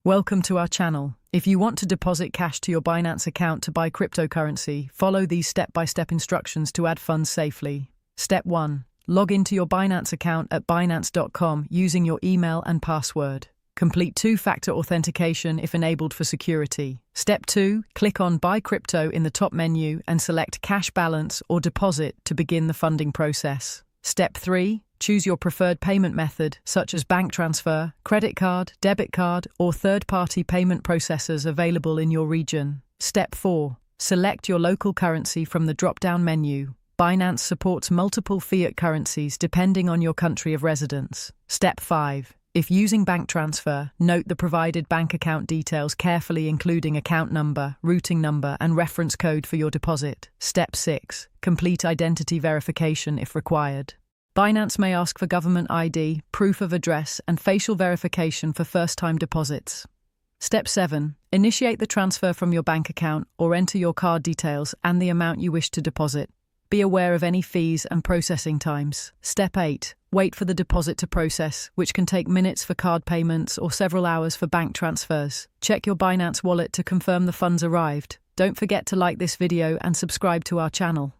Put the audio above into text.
Welcome to our channel. If you want to deposit cash to your Binance account to buy cryptocurrency, follow these step-by-step instructions to add funds safely. Step 1. Log into your Binance account at Binance.com using your email and password. Complete two-factor authentication if enabled for security. Step 2. Click on Buy Crypto in the top menu and select Cash Balance or Deposit to begin the funding process. Step 3. Choose your preferred payment method, such as bank transfer, credit card, debit card, or third-party payment processors available in your region. Step 4. Select your local currency from the drop-down menu. Binance supports multiple fiat currencies depending on your country of residence. Step 5. If using bank transfer, note the provided bank account details carefully, including account number, routing number, and reference code for your deposit. Step 6. Complete identity verification if required. Binance may ask for government ID, proof of address, and facial verification for first-time deposits. Step 7. Initiate the transfer from your bank account or enter your card details and the amount you wish to deposit. Be aware of any fees and processing times. Step 8. Wait for the deposit to process, which can take minutes for card payments or several hours for bank transfers. Check your Binance wallet to confirm the funds arrived. Don't forget to like this video and subscribe to our channel.